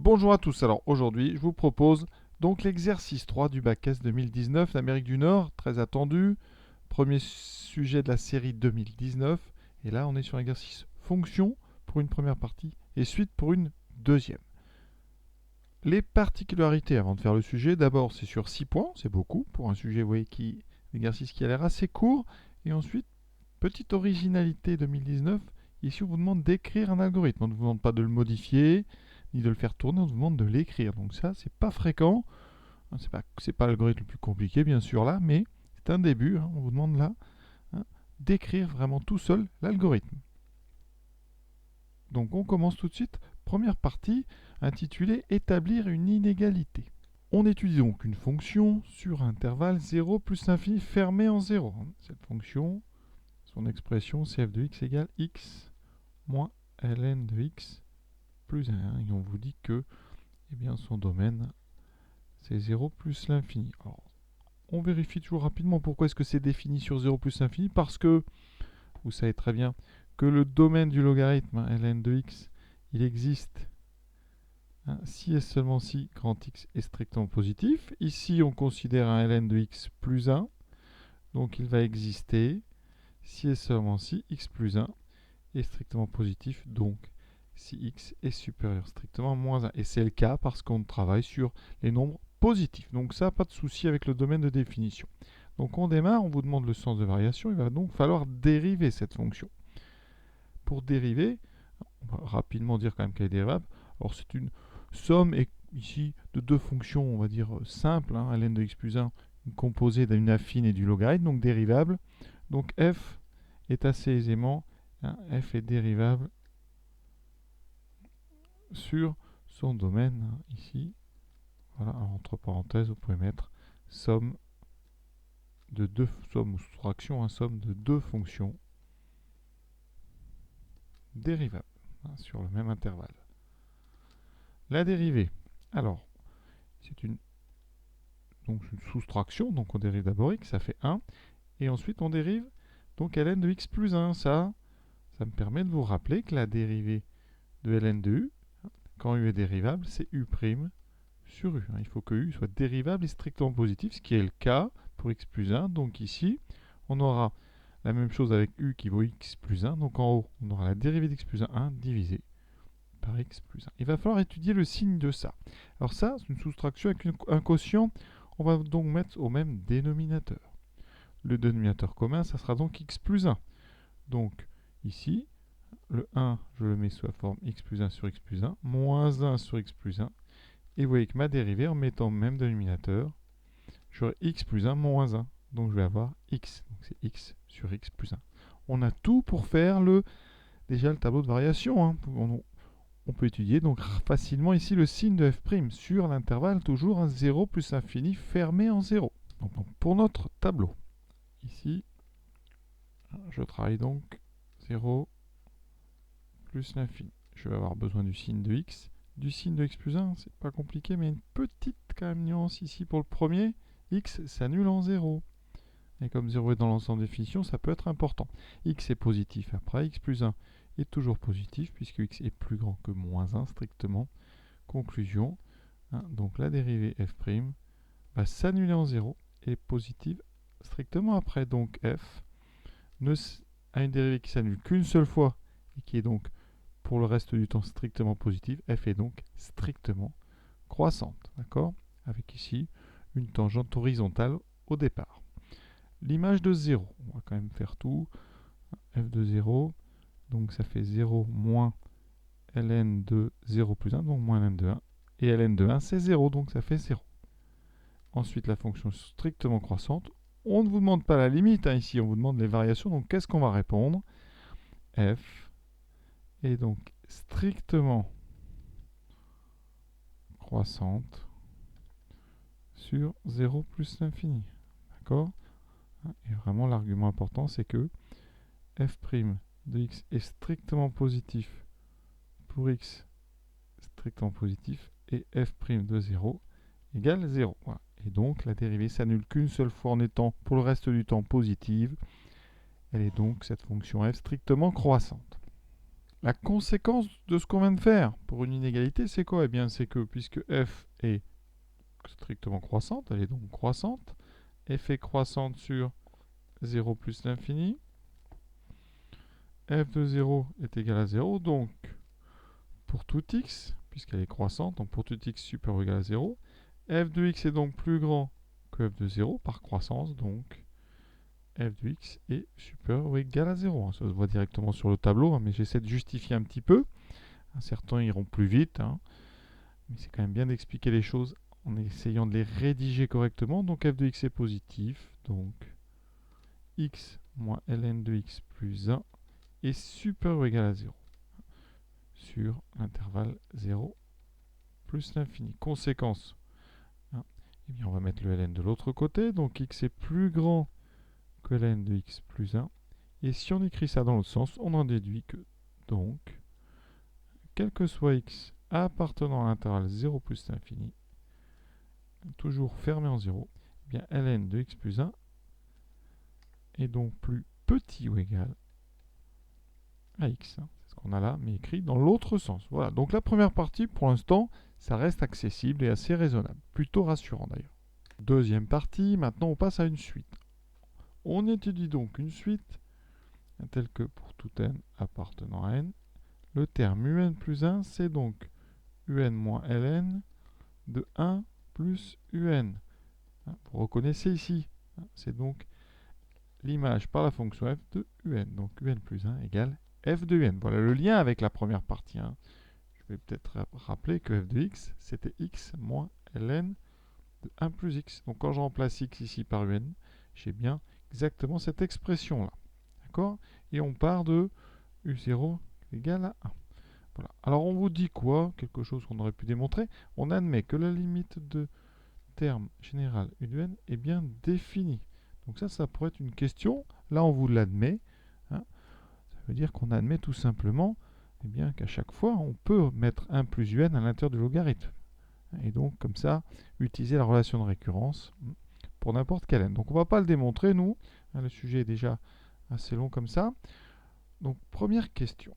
Bonjour à tous, alors aujourd'hui je vous propose donc l'exercice 3 du bac S 2019, l'Amérique du Nord, très attendu, premier sujet de la série 2019, et là on est sur l'exercice fonction pour une première partie et suite pour une deuxième. Les particularités avant de faire le sujet, d'abord c'est sur 6 points, c'est beaucoup pour un sujet, vous voyez, l'exercice qui a l'air assez court, et ensuite, petite originalité 2019, ici on vous demande d'écrire un algorithme, on ne vous demande pas de le modifier, ni de le faire tourner, on vous demande de l'écrire. Donc ça, c'est pas fréquent. C'est pas l'algorithme le plus compliqué, bien sûr, là, mais c'est un début. On vous demande là d'écrire vraiment tout seul l'algorithme. Donc on commence tout de suite. Première partie intitulée Établir une inégalité. On étudie donc une fonction sur un intervalle 0 plus l'infini fermé en 0. Cette fonction, son expression cf de x égale x moins ln de x plus 1. Et on vous dit que son domaine, c'est 0 plus l'infini. Alors, on vérifie toujours rapidement pourquoi est-ce que c'est défini sur 0 plus l'infini. Parce que, vous savez très bien, que le domaine du logarithme, ln de x, il existe si et seulement si grand x est strictement positif. Ici, on considère un ln de x plus 1. Donc, il va exister si et seulement si x plus 1 est strictement positif. Donc, si x est supérieur strictement à moins 1. Et c'est le cas parce qu'on travaille sur les nombres positifs. Donc ça, pas de souci avec le domaine de définition. Donc on démarre, on vous demande le sens de variation. Il va donc falloir dériver cette fonction. Pour dériver, on va rapidement dire quand même qu'elle est dérivable. Alors c'est une somme ici de deux fonctions, on va dire simples, ln de x plus 1, composée d'une affine et du logarithme, donc dérivable. Donc f est assez aisément, f est dérivable sur son domaine ici. Voilà, alors, entre parenthèses, vous pouvez mettre somme de deux sommes ou soustraction, somme de deux fonctions dérivables sur le même intervalle. La dérivée, alors, c'est une soustraction, donc on dérive d'abord x, ça fait 1, et ensuite on dérive donc ln de x plus 1. Ça me permet de vous rappeler que la dérivée de ln de u, quand u est dérivable, c'est u' sur u. Il faut que u soit dérivable et strictement positif, ce qui est le cas pour x plus 1. Donc ici, on aura la même chose avec u qui vaut x plus 1. Donc en haut, on aura la dérivée d'x plus 1 divisé par x plus 1. Il va falloir étudier le signe de ça. Alors ça, c'est une soustraction avec un quotient. On va donc mettre au même dénominateur. Le dénominateur commun, ça sera donc x plus 1. Donc ici, le 1, je le mets sous la forme x plus 1 sur x plus 1, moins 1 sur x plus 1. Et vous voyez que ma dérivée, en mettant le même dénominateur, j'aurai x plus 1 moins 1. Donc je vais avoir x. Donc c'est x sur x plus 1. On a tout pour faire déjà le tableau de variation. On peut étudier donc facilement ici le signe de f' sur l'intervalle toujours 0 plus infini fermé en 0. Donc pour notre tableau, ici, je travaille donc 0 plus l'infini. Je vais avoir besoin du signe de x. Du signe de x plus 1, c'est pas compliqué, mais une petite quand même nuance ici pour le premier. X s'annule en 0. Et comme 0 est dans l'ensemble des définitions, ça peut être important. X est positif après, x plus 1 est toujours positif, puisque x est plus grand que moins 1 strictement. Conclusion, donc la dérivée f' va s'annuler en 0 et est positive strictement après. Donc f a une dérivée qui s'annule qu'une seule fois et qui est donc pour le reste du temps strictement positive. F est donc strictement croissante, d'accord? Avec ici une tangente horizontale au départ. L'image de 0, on va quand même faire tout. F de 0, donc ça fait 0 moins ln de 0 plus 1, donc moins ln de 1. Et ln de 1, c'est 0, donc ça fait 0. Ensuite, la fonction strictement croissante. On ne vous demande pas la limite, ici on vous demande les variations, donc qu'est-ce qu'on va répondre? F est donc strictement croissante sur 0 plus l'infini. D'accord? Et vraiment, l'argument important, c'est que f' de x est strictement positif pour x strictement positif et f' de 0 égale 0. Voilà. Et donc, la dérivée s'annule qu'une seule fois en étant pour le reste du temps positive. Elle est donc, cette fonction f, strictement croissante. La conséquence de ce qu'on vient de faire pour une inégalité, c'est quoi? Eh bien, c'est que puisque f est strictement croissante, elle est donc croissante, f est croissante sur 0 plus l'infini, f de 0 est égal à 0, donc pour tout x, puisqu'elle est croissante, donc pour tout x supérieur ou égal à 0, f de x est donc plus grand que f de 0 par croissance, donc f de x est supérieur ou égal à 0. Ça se voit directement sur le tableau, mais j'essaie de justifier un petit peu. Certains iront plus vite, mais c'est quand même bien d'expliquer les choses en essayant de les rédiger correctement. Donc f de x est positif, donc x moins ln de x plus 1 est supérieur ou égal à 0 sur l'intervalle 0 plus l'infini. Conséquence, eh bien on va mettre le ln de l'autre côté, donc x est plus grand que ln de x plus 1. Et si on écrit ça dans l'autre sens, on en déduit que, donc, quel que soit x appartenant à l'intervalle 0 plus l'infini, toujours fermé en 0, eh bien ln de x plus 1 est donc plus petit ou égal à x. C'est ce qu'on a là, mais écrit dans l'autre sens. Voilà, donc la première partie, pour l'instant, ça reste accessible et assez raisonnable. Plutôt rassurant d'ailleurs. Deuxième partie, maintenant on passe à une suite. On étudie donc une suite telle que pour tout n appartenant à n, le terme un plus 1, c'est donc un moins ln de 1 plus un. Vous reconnaissez ici, c'est donc l'image par la fonction f de un. Donc un plus 1 égale f de un. Voilà le lien avec la première partie. Je vais peut-être rappeler que f de x, c'était x moins ln de 1 plus x. Donc quand je remplace x ici par un, j'ai bien exactement cette expression-là. D'accord? Et on part de u0 égale à 1. Voilà. Alors on vous dit quoi? Quelque chose qu'on aurait pu démontrer. On admet que la limite de terme général u de n est bien définie. Donc ça pourrait être une question. Là, on vous l'admet. Ça veut dire qu'on admet tout simplement eh bien, qu'à chaque fois, on peut mettre 1 plus un à l'intérieur du logarithme. Et donc, comme ça, utiliser la relation de récurrence pour n'importe quel n. Donc on ne va pas le démontrer, nous. Le sujet est déjà assez long comme ça. Donc, première question.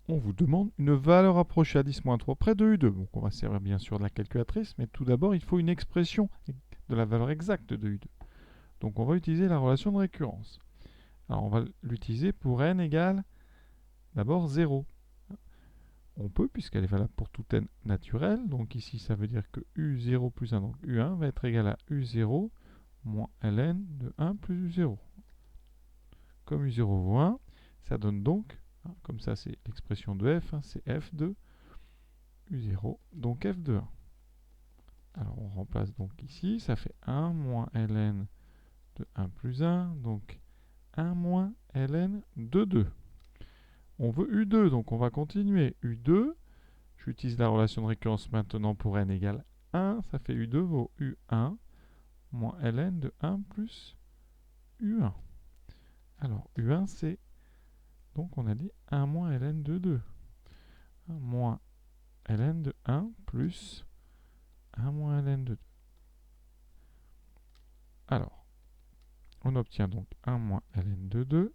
On vous demande une valeur approchée à 10-3 près de U2. Donc on va servir bien sûr de la calculatrice, mais tout d'abord, il faut une expression de la valeur exacte de U2. Donc on va utiliser la relation de récurrence. Alors on va l'utiliser pour n égale d'abord 0. On peut, puisqu'elle est valable pour tout n naturel. Donc ici, ça veut dire que U0 plus 1, donc U1, va être égal à U0 moins ln de 1 plus U0. Comme U0 vaut 1, ça donne donc, comme ça c'est l'expression de f, c'est f de U0, donc f de 1. Alors on remplace donc ici, ça fait 1 moins ln de 1 plus 1, donc 1 moins ln de 2. On veut U2, donc on va continuer. U2, j'utilise la relation de récurrence maintenant pour n égale 1, ça fait U2 vaut U1 moins ln de 1 plus U1. Alors U1 c'est, donc on a dit 1 moins ln de 2. 1 moins ln de 1 plus 1 moins ln de 2. Alors, on obtient donc 1 moins ln de 2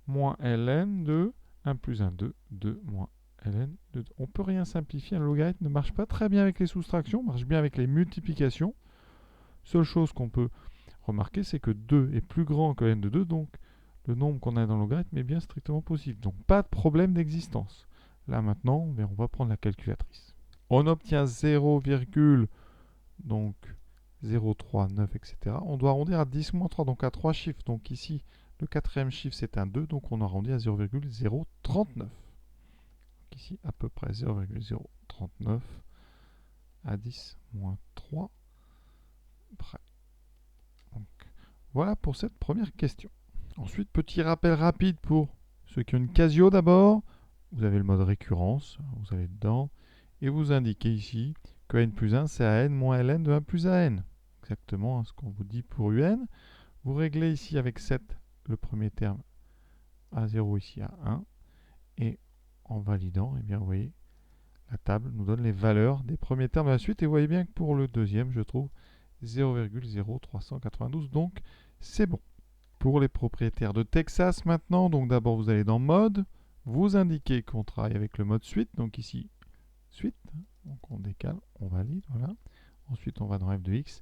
moins ln de 1 plus 1, 2, 2 moins ln de 2. On ne peut rien simplifier, un logarithme ne marche pas très bien avec les soustractions, marche bien avec les multiplications. Seule chose qu'on peut remarquer, c'est que 2 est plus grand que ln de 2, donc le nombre qu'on a dans le logarithme est bien strictement possible. Donc pas de problème d'existence. Là maintenant, on va prendre la calculatrice. On obtient 0, donc 0,39, etc. On doit arrondir à 10-3, donc à 3 chiffres. Donc ici, le quatrième chiffre, c'est un 2, donc on arrondit à 0,039. Ici, à peu près 0,039 à 10-3 près. Donc, voilà pour cette première question. Ensuite, petit rappel rapide pour ceux qui ont une Casio d'abord. Vous avez le mode récurrence, vous allez dedans, et vous indiquez ici que n plus 1, c'est à n moins ln de 1 plus à n. Exactement ce qu'on vous dit pour un. Vous réglez ici avec 7 le premier terme à 0, ici à 1. Et en validant, eh bien, vous voyez, la table nous donne les valeurs des premiers termes de la suite. Et vous voyez bien que pour le deuxième, je trouve 0,0392. Donc, c'est bon. Pour les propriétaires de Texas maintenant, donc d'abord vous allez dans Mode, vous indiquez qu'on travaille avec le mode suite, donc ici, suite, donc on décale, on valide, voilà. Ensuite, on va dans f de x,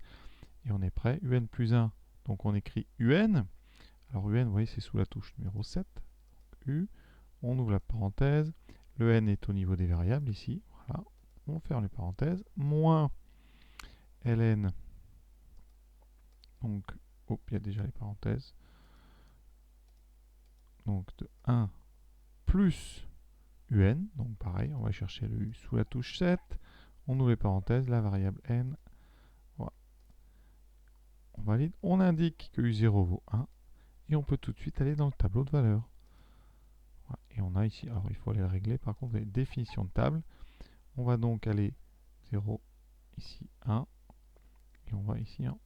et on est prêt. Un plus 1, donc on écrit un. Alors un, vous voyez, c'est sous la touche numéro 7. U, on ouvre la parenthèse. Le n est au niveau des variables, ici, voilà. On ferme les parenthèses. Moins ln, donc, oh, il y a déjà les parenthèses. Donc de 1 plus un, donc pareil, on va chercher le u sous la touche 7. On ouvre les parenthèses, la variable n, voilà. On valide, on indique que u0 vaut 1, et on peut tout de suite aller dans le tableau de valeurs. Voilà. Et on a ici, alors il faut aller le régler, par contre, les définitions de table. On va donc aller 0, ici 1, et on va ici 1.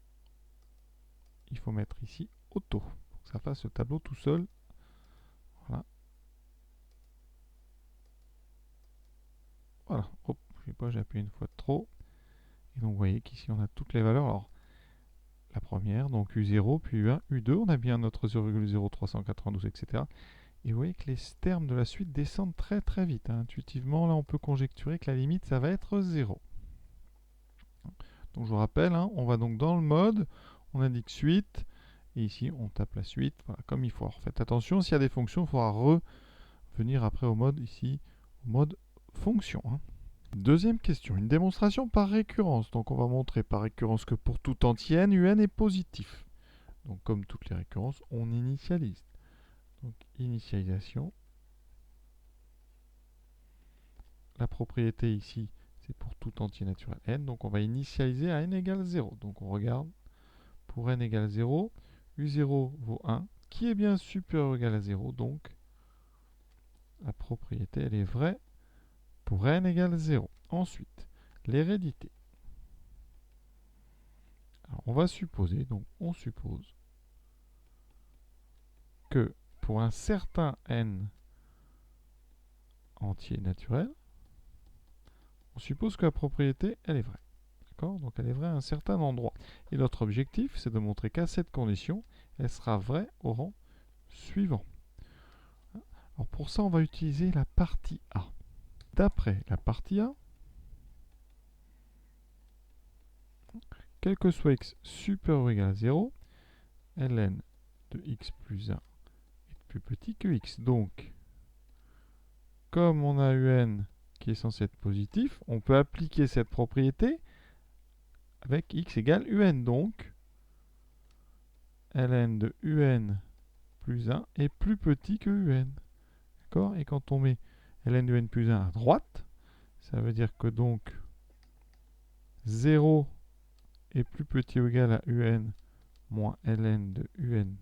Il faut mettre ici auto, pour que ça fasse le tableau tout seul. Voilà. Voilà, hop, je sais pas, j'ai appuyé une fois de trop. Et donc vous voyez qu'ici on a toutes les valeurs. Alors, la première, donc U0, puis U1, U2, on a bien notre 0,0392, etc. Et vous voyez que les termes de la suite descendent très très vite. Hein. Intuitivement, là on peut conjecturer que la limite, ça va être 0. Donc je vous rappelle, hein, on va donc dans le mode, on indique suite, et ici on tape la suite, voilà, comme il faut. Alors faites attention, s'il y a des fonctions, il faudra revenir après au mode, ici, au mode fonction. Hein. Deuxième question, une démonstration par récurrence. Donc on va montrer par récurrence que pour tout entier n, un est positif. Donc comme toutes les récurrences, on initialise. Donc initialisation. La propriété ici, c'est pour tout entier naturel n. Donc on va initialiser à n égale 0. Donc on regarde, pour n égale 0, u0 vaut 1, qui est bien supérieur ou égal à 0. Donc la propriété, elle est vraie pour n égale 0. Ensuite, l'hérédité. Alors, on va supposer, donc on suppose que pour un certain n entier naturel, on suppose que la propriété, elle est vraie. D'accord? Donc elle est vraie à un certain endroit. Et notre objectif, c'est de montrer qu'à cette condition, elle sera vraie au rang suivant. Alors pour ça, on va utiliser la partie A. D'après la partie A, quel que soit x supérieur ou égal à 0, ln de x plus 1 est plus petit que x. Donc, comme on a un qui est censé être positif, on peut appliquer cette propriété avec x égale un. Donc, ln de un plus 1 est plus petit que un. D'accord? Et quand on met ln de n plus 1 à droite, ça veut dire que donc 0 est plus petit ou égal à un moins ln de un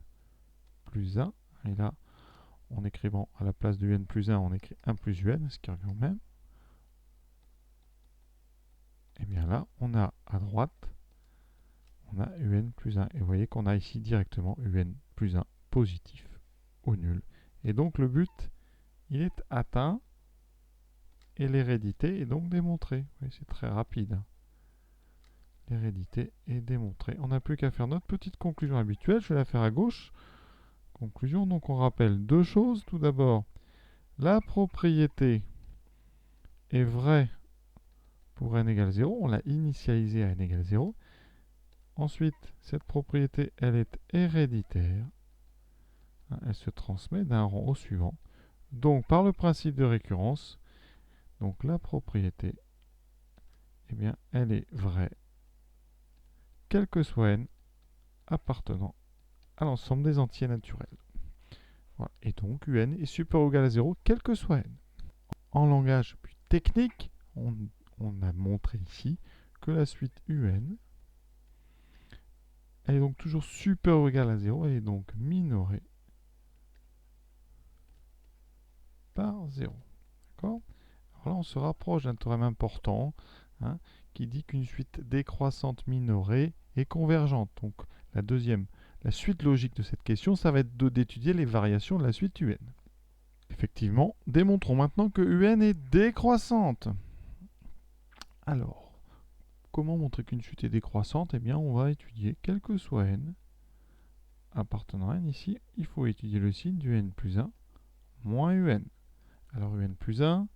plus 1. Et là, en écrivant à la place de un plus 1, on écrit 1 plus un, ce qui revient au même. Et bien là, on a à droite, on a un plus 1. Et vous voyez qu'on a ici directement un plus 1 positif ou nul. Et donc le but, il est atteint et l'hérédité est donc démontrée. C'est très rapide. L'hérédité est démontrée. On n'a plus qu'à faire notre petite conclusion habituelle. Je vais la faire à gauche. Conclusion, donc on rappelle deux choses. Tout d'abord, la propriété est vraie pour n égale 0. On l'a initialisée à n égale 0. Ensuite, cette propriété, elle est héréditaire. Elle se transmet d'un rang au suivant. Donc, par le principe de récurrence, donc la propriété, eh bien, elle est vraie, quel que soit n, appartenant à l'ensemble des entiers naturels. Voilà. Et donc, un est supérieur ou égal à 0, quel que soit n. En langage plus technique, on a montré ici que la suite un, elle est donc toujours supérieure ou égale à 0, elle est donc minorée par 0. D'accord? Alors là, on se rapproche d'un théorème important, hein, qui dit qu'une suite décroissante minorée est convergente. Donc la suite logique de cette question, ça va être d'étudier les variations de la suite un. Effectivement, démontrons maintenant que un est décroissante. Alors, comment montrer qu'une suite est décroissante? Eh bien, on va étudier quel que soit n appartenant à n ici, il faut étudier le signe du n plus 1 moins un. Alors un plus 1,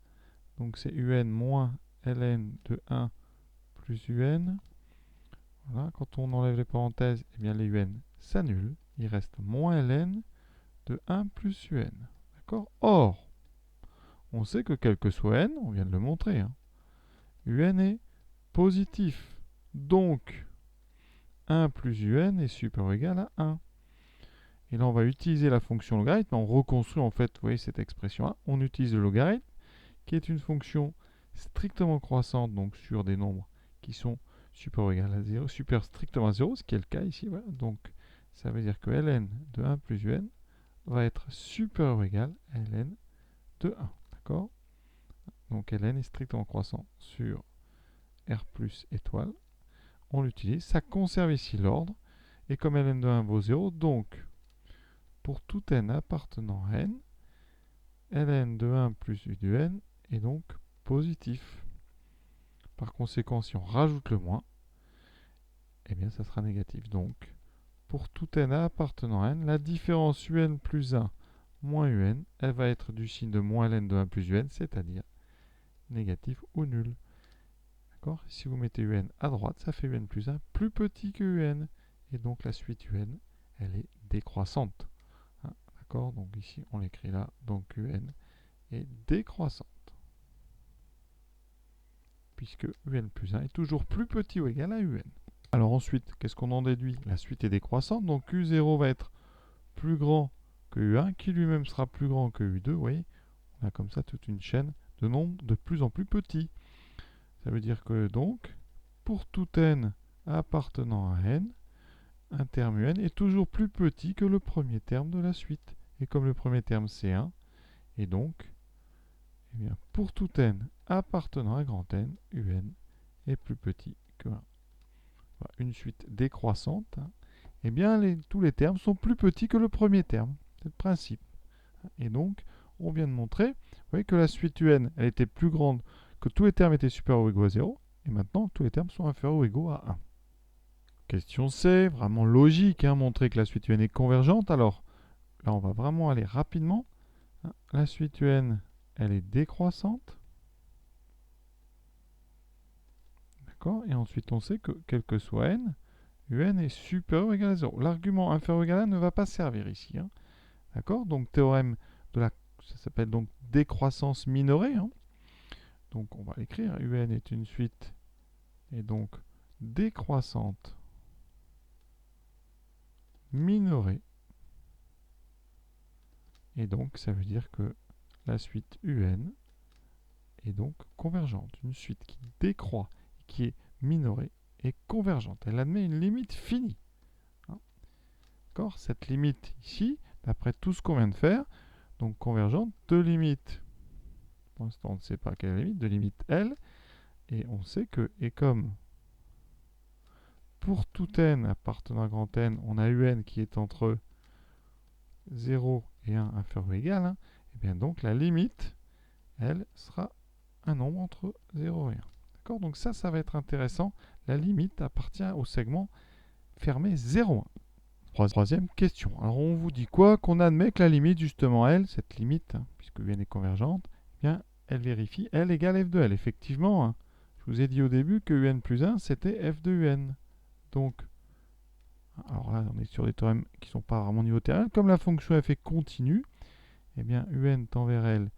donc c'est un moins ln de 1 plus un. Voilà, quand on enlève les parenthèses, eh bien les un s'annulent. Il reste moins ln de 1 plus un. D'accord? Or, on sait que quel que soit n, on vient de le montrer, hein, un est positif. Donc, 1 plus un est supérieur ou égal à 1. Et là, on va utiliser la fonction logarithme. On reconstruit en fait, vous voyez cette expression-là. On utilise le logarithme, qui est une fonction strictement croissante, donc sur des nombres qui sont supérieurs ou égal à 0, super strictement à 0, ce qui est le cas ici. Voilà. Donc, ça veut dire que ln de 1 plus un va être supérieur ou égal à ln de 1. D'accord? Donc, ln est strictement croissant sur r plus étoile. On l'utilise. Ça conserve ici l'ordre. Et comme ln de 1 vaut 0, donc, pour tout n appartenant à n, ln de 1 plus u de n est donc positif. Par conséquent, si on rajoute le moins, eh bien ça sera négatif. Donc, pour tout n appartenant à n, la différence un plus 1 moins un, elle va être du signe de moins ln de 1 plus un, c'est-à-dire négatif ou nul. D'accord? Si vous mettez un à droite, ça fait un plus 1 plus petit que un. Et donc la suite un, elle est décroissante. Hein, d'accord? Donc ici, on l'écrit là. Donc un est décroissante. Puisque un plus 1 est toujours plus petit ou égal à un. Alors ensuite, qu'est-ce qu'on en déduit? La suite est décroissante. Donc u0 va être plus grand que u1, qui lui-même sera plus grand que u2. Vous voyez? On a comme ça toute une chaîne de nombres de plus en plus petits. Ça veut dire que donc, pour tout n appartenant à n, un terme un est toujours plus petit que le premier terme de la suite. Et comme le premier terme c'est 1, et donc, eh bien, pour tout n appartenant à grand N, un est plus petit que 1. Voilà, une suite décroissante, hein, eh bien, tous les termes sont plus petits que le premier terme. C'est le principe. Et donc, on vient de montrer, vous voyez que la suite un, elle était plus grande, que tous les termes étaient supérieurs ou égaux à 0, et maintenant, tous les termes sont inférieurs ou égaux à 1. Question C, vraiment logique, hein, montrer que la suite un est convergente. Alors, là, on va vraiment aller rapidement. La suite un, elle est décroissante. D'accord? Et ensuite, on sait que, quel que soit n, un est supérieur ou égal à 0. L'argument inférieur ou égal à 1 ne va pas servir ici. Hein. D'accord? Donc, théorème de la... Ça s'appelle donc décroissance minorée. Hein. Donc, on va l'écrire. Un est une suite et donc décroissante minorée. Et donc, ça veut dire que la suite un est donc convergente. Une suite qui décroît et qui est minorée est convergente. Elle admet une limite finie. Hein. D'accord? Cette limite ici, d'après tout ce qu'on vient de faire, donc convergente de limite, pour l'instant on ne sait pas quelle est la limite, de limite L, et on sait que, et comme pour tout n appartenant à grand N, on a un qui est entre 0 et 1 inférieur ou égal, hein, et bien donc la limite, elle, sera un nombre entre 0 et 1. D'accord? Donc ça va être intéressant. La limite appartient au segment fermé 0,1. Troisième question. Alors on vous dit quoi? Qu'on admet que la limite, justement, elle, cette limite, hein, puisque un est convergente, eh bien, elle vérifie L égale f de L. Effectivement, hein, je vous ai dit au début que un plus 1, c'était f de un. Donc, alors là, on est sur des théorèmes qui ne sont pas vraiment niveau terrain. Comme la fonction f est continue, eh bien, un tend vers L,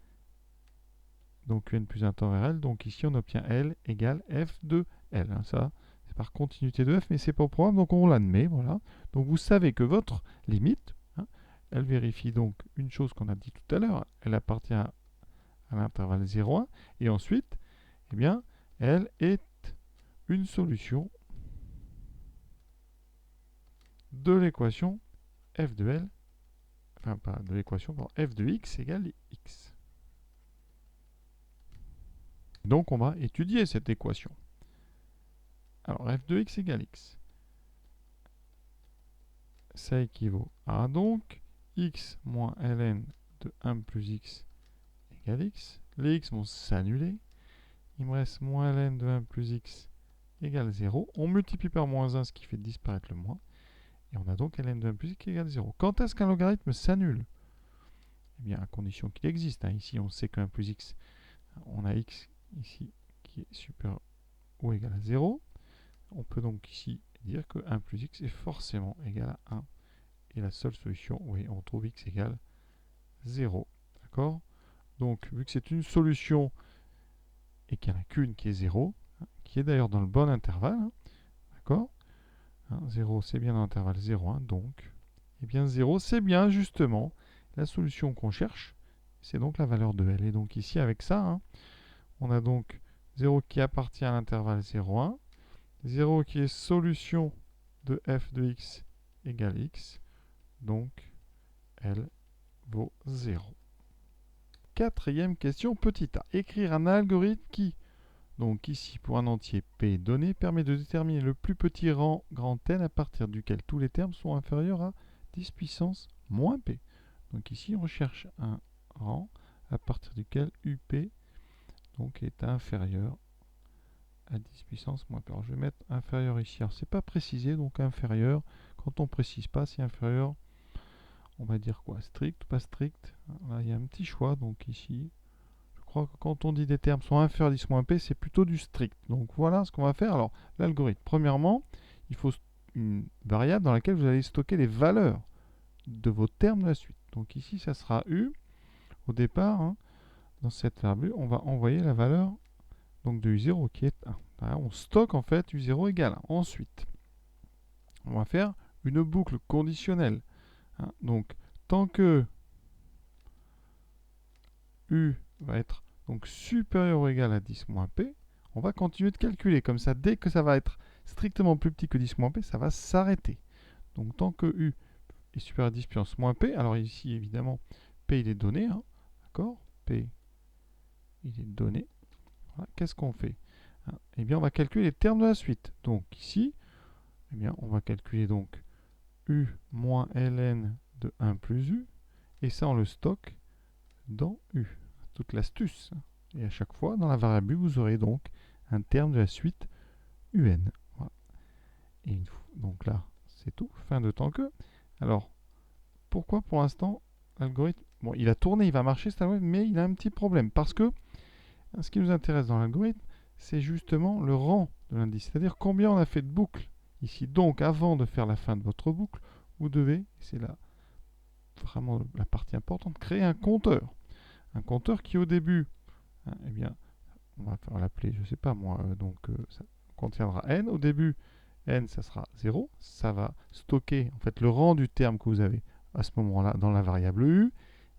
donc un plus 1 tend vers L. Donc ici, on obtient L égale f de L. Hein, ça, c'est par continuité de f, mais c'est pas au programme, donc on l'admet. Voilà. Donc vous savez que votre limite, hein, elle vérifie donc une chose qu'on a dit tout à l'heure. Elle appartient à l'intervalle 0,1. Et ensuite, eh bien, elle est une solution de l'équation f de L, enfin pas de l'équation, f de x égale x. Donc on va étudier cette équation. Alors f de x égale x. Ça équivaut à donc x moins ln de 1 plus x égale x. Les x vont s'annuler. Il me reste moins ln de 1 plus x égale 0. On multiplie par moins 1, ce qui fait disparaître le moins. Et on a donc ln de 1 plus x égale 0. Quand est-ce qu'un logarithme s'annule? eh bien, à condition qu'il existe. Hein. Ici, on sait que 1 plus x, on a x ici qui est supérieur ou égal à 0. On peut donc ici dire que 1 plus x est forcément égal à 1. Et la seule solution, oui, on trouve x égale 0. D'accord? Donc, vu que c'est une solution et qu'il n'y en a qu'une qui est 0, hein, qui est d'ailleurs dans le bon intervalle, hein, d'accord? 0, c'est bien dans l'intervalle 0, hein, donc, eh bien 0, c'est bien justement la solution qu'on cherche, c'est donc la valeur de L. Et donc ici, avec ça, hein, on a donc 0 qui appartient à l'intervalle 0, 1, 0 qui est solution de f de x égale x, donc L vaut 0. Quatrième question, petit a. Écrire un algorithme qui, donc ici pour un entier p donné, permet de déterminer le plus petit rang grand n à partir duquel tous les termes sont inférieurs à 10 puissance moins p. Donc ici on cherche un rang à partir duquel up donc, est inférieur à 10 puissance moins p. Alors je vais mettre inférieur ici. Alors c'est pas précisé, donc inférieur. Quand on précise pas, c'est inférieur. On va dire quoi? Strict ou pas strict? Là il y a un petit choix, donc ici. Je crois que quand on dit des termes sont inférieurs à 10 moins p, c'est plutôt du strict. Donc voilà ce qu'on va faire. Alors l'algorithme, premièrement, il faut une variable dans laquelle vous allez stocker les valeurs de vos termes de la suite. Donc ici, ça sera u. Au départ, hein, dans cette variable, on va envoyer la valeur donc de u0 qui est 1. Là, on stocke en fait u0 égale 1. Ensuite, on va faire une boucle conditionnelle. Hein. Donc tant que u va être donc supérieur ou égal à 10 moins p, on va continuer de calculer. Comme ça, dès que ça va être strictement plus petit que 10 moins p, ça va s'arrêter. Donc tant que u est supérieur à 10 puissance moins p, alors ici évidemment p il est donné, hein, d'accord? P il est donné. Voilà. Qu'est-ce qu'on fait? Hein, eh bien on va calculer les termes de la suite. Donc ici, eh bien on va calculer donc u moins ln de 1 plus u, et ça on le stocke dans u. Toute l'astuce. Et à chaque fois, dans la variable u, vous aurez donc un terme de la suite un. Voilà. Et donc là, c'est tout. Fin de tant que. Alors, pourquoi pour l'instant, l'algorithme... Bon, il a tourné, il va marcher cet algorithme, mais il a un petit problème. Parce que ce qui nous intéresse dans l'algorithme, c'est justement le rang de l'indice. C'est-à-dire combien on a fait de boucles. Ici, donc, avant de faire la fin de votre boucle, vous devez, c'est là vraiment la partie importante, créer un compteur. Un compteur qui, au début, hein, eh bien, on va faire l'appeler, je ne sais pas moi, donc ça contiendra n. Au début, n, ça sera 0. Ça va stocker en fait le rang du terme que vous avez à ce moment-là dans la variable u.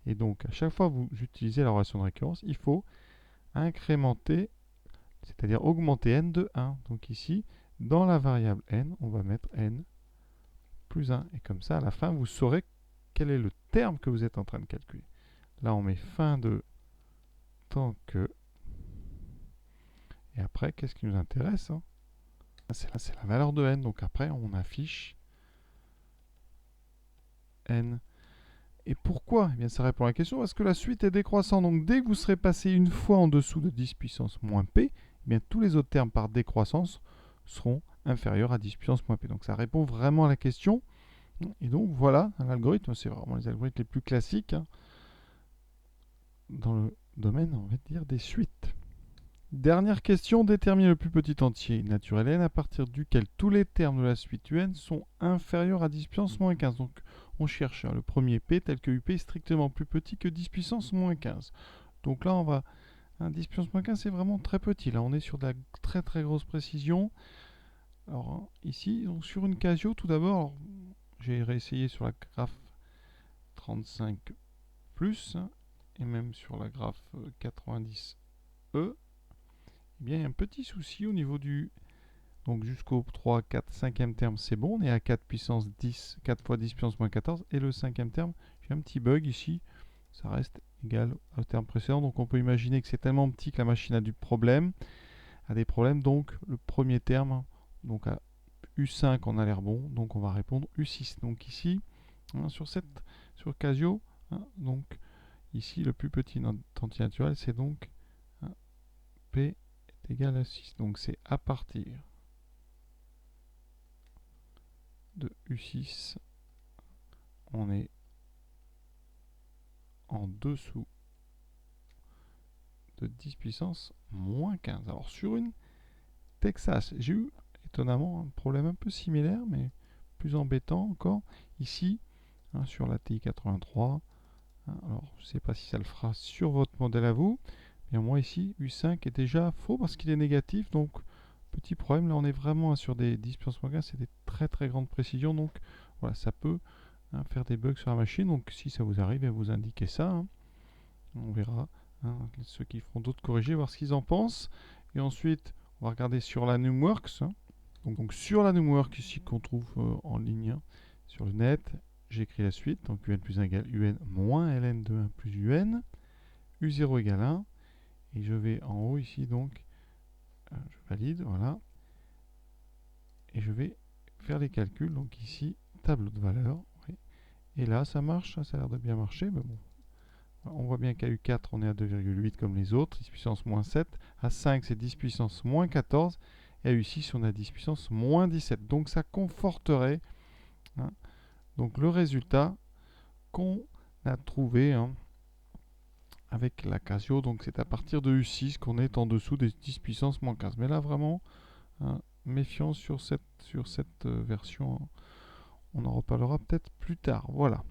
Et donc, à chaque fois que vous utilisez la relation de récurrence, il faut incrémenter, c'est-à-dire augmenter n de 1. Donc ici, dans la variable n, on va mettre n plus 1. Et comme ça, à la fin, vous saurez quel est le terme que vous êtes en train de calculer. Là, on met fin de tant que. Et après, qu'est-ce qui nous intéresse, hein? C'est la valeur de n. Donc après, on affiche n. Et pourquoi? Eh bien, ça répond à la question. Parce que la suite est décroissante. Donc dès que vous serez passé une fois en dessous de 10 puissance moins p, eh bien, tous les autres termes par décroissance seront inférieurs à 10 puissance moins p. Donc ça répond vraiment à la question. Et donc voilà, un algorithme, c'est vraiment les algorithmes les plus classiques, hein, dans le domaine, on va dire, des suites. Dernière question, déterminer le plus petit entier naturel n à partir duquel tous les termes de la suite un sont inférieurs à 10 puissance moins 15. Donc on cherche le premier p tel que up est strictement plus petit que 10 puissance moins 15. Donc là on va... 10 puissance moins 15 c'est vraiment très petit. Là on est sur de la très très grosse précision. Alors ici, donc, sur une Casio tout d'abord, j'ai réessayé sur la graphe 35+, et même sur la graphe 90E. Eh bien, il y a un petit souci au niveau du... Donc jusqu'au 3, 4, 5e terme, c'est bon. On est à 4 puissance 10, 4 fois 10 puissance moins 14. Et le 5e terme, j'ai un petit bug ici. Ça reste égal au terme précédent. Donc on peut imaginer que c'est tellement petit que la machine a des problèmes. Donc le premier terme, donc à U5, on a l'air bon. Donc on va répondre U6. Donc ici, hein, sur Casio, hein, donc ici, le plus petit entier naturel, c'est donc hein, P est égal à 6. Donc c'est à partir de U6, on est en dessous de 10 puissance moins 15. Alors sur une Texas, j'ai eu étonnamment un problème un peu similaire, mais plus embêtant encore. Ici, sur la TI 83, alors je ne sais pas si ça le fera sur votre modèle à vous, mais moi ici, U5 est déjà faux parce qu'il est négatif, donc petit problème. Là, on est vraiment sur des 10 puissance moins 15, c'est des très très grandes précisions, donc voilà, ça peut faire des bugs sur la machine. Donc si ça vous arrive, vous indiquez ça. On verra ceux qui feront d'autres corriger, voir ce qu'ils en pensent. Et ensuite, on va regarder sur la Numworks. Donc sur la Numworks ici qu'on trouve en ligne sur le net, j'écris la suite. Donc UN plus 1 égale UN moins LN2 1 plus UN. U0 égale 1. Et je vais en haut ici, donc, je valide, voilà. Et je vais faire les calculs. Donc ici, tableau de valeurs. Oui. Et là, ça marche, ça a l'air de bien marcher. Mais bon, on voit bien qu'à U4, on est à 2,8 comme les autres, 10 puissance moins 7. À 5, c'est 10 puissance moins 14. Et à U6, on a 10 puissance moins 17. Donc ça conforterait donc le résultat qu'on a trouvé avec la Casio. Donc c'est à partir de U6 qu'on est en dessous des 10 puissance moins 15. Mais là, vraiment, méfiance sur cette version. On en reparlera peut-être plus tard. Voilà.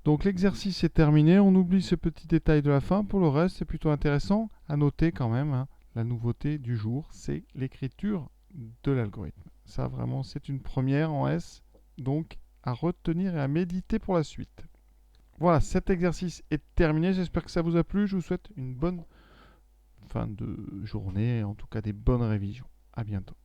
Donc l'exercice est terminé, on oublie ce petit détail de la fin. Pour le reste, c'est plutôt intéressant. À noter quand même, la nouveauté du jour, c'est l'écriture de l'algorithme. Ça vraiment, c'est une première en S, donc à retenir et à méditer pour la suite. Voilà, cet exercice est terminé. J'espère que ça vous a plu. Je vous souhaite une bonne fin de journée, en tout cas des bonnes révisions. À bientôt.